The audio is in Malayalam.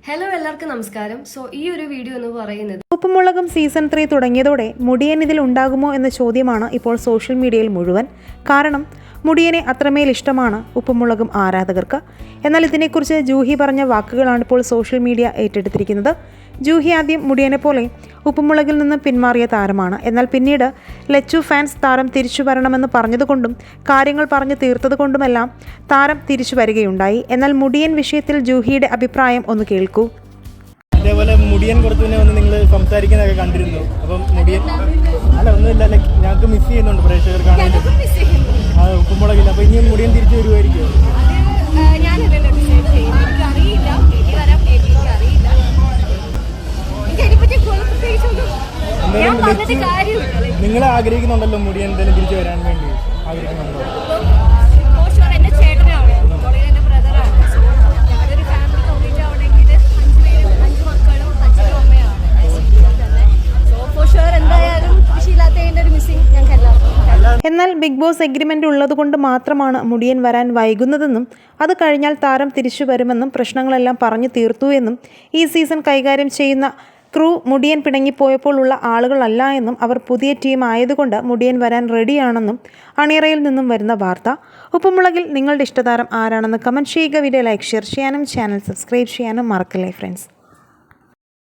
ഹലോ എല്ലാവർക്കും നമസ്കാരം. ഈ ഒരു വീഡിയോ എന്ന് പറയുന്നത് ഉപ്പുമുളകും സീസൺ 3 തുടങ്ങിയതോടെ മുടിയൻ ഇതിൽ ഉണ്ടാകുമോ എന്ന ചോദ്യമാണ് ഇപ്പോൾ സോഷ്യൽ മീഡിയയിൽ മുഴുവൻ. കാരണം മുടിയനെ അത്രമേൽ ഇഷ്ടമാണ് ഉപ്പുമുളകും ആരാധകർക്ക്. എന്നാൽ ഇതിനെക്കുറിച്ച് ജൂഹി പറഞ്ഞ വാക്കുകളാണ് ഇപ്പോൾ സോഷ്യൽ മീഡിയ ഏറ്റെടുത്തിരിക്കുന്നത്. ജൂഹി ആദ്യം മുടിയനെ പോലെ ഉപ്പുമുളകിൽ നിന്ന് പിന്മാറിയ താരമാണ്. എന്നാൽ പിന്നീട് ലച്ചു ഫാൻസ് താരം തിരിച്ചു വരണമെന്ന് പറഞ്ഞതുകൊണ്ടും കാര്യങ്ങൾ പറഞ്ഞു തീർത്തതുകൊണ്ടുമെല്ലാം താരം തിരിച്ചു വരികയുണ്ടായി. എന്നാൽ മുടിയൻ വിഷയത്തിൽ ജൂഹിയുടെ അഭിപ്രായം ഒന്ന് കേൾക്കൂ. അതേപോലെ മുടിയൻ കുറച്ച് മുന്നേ വന്ന് നിങ്ങൾ സംസാരിക്കുന്നതൊക്കെ കണ്ടിരുന്നു. അപ്പം മുടിയൻ ഒന്നുമില്ല, ഞങ്ങൾക്ക് മിസ് ചെയ്യുന്നുണ്ട് പ്രേക്ഷകർ കാണാൻ ഉപ്പുമുളകില്ല. അപ്പോൾ ഇനിയും മുടിയൻ തിരിച്ചു വരുമായിരിക്കും. നിങ്ങൾ ആഗ്രഹിക്കുന്നുണ്ടല്ലോ മുടിയൻ എന്തായാലും തിരിച്ചു വരാൻ വേണ്ടി ആഗ്രഹിക്കുന്നുണ്ടോ? എന്നാൽ ബിഗ് ബോസ് എഗ്രിമെൻ്റ് ഉള്ളതുകൊണ്ട് മാത്രമാണ് മുടിയൻ വരാൻ വൈകുന്നതെന്നും അത് കഴിഞ്ഞാൽ താരം തിരിച്ചു വരുമെന്നും പ്രശ്നങ്ങളെല്ലാം പറഞ്ഞു തീർത്തു എന്നും ഈ സീസൺ കൈകാര്യം ചെയ്യുന്ന ക്രൂ മുടിയൻ പിണങ്ങിപ്പോയപ്പോൾ ഉള്ള ആളുകളല്ല എന്നും അവർ പുതിയ ടീം ആയതുകൊണ്ട് മുടിയൻ വരാൻ റെഡിയാണെന്നും അണിയറയിൽ നിന്നും വരുന്ന വാർത്ത. ഉപ്പുമുളകിൽ നിങ്ങളുടെ ഇഷ്ടതാരം ആരാണെന്ന് കമൻറ്റ് ചെയ്യുക. വീഡിയോ ലൈക്ക് ഷെയർ ചെയ്യാനും ചാനൽ സബ്സ്ക്രൈബ് ചെയ്യാനും മറക്കല്ലേ ഫ്രണ്ട്സ്.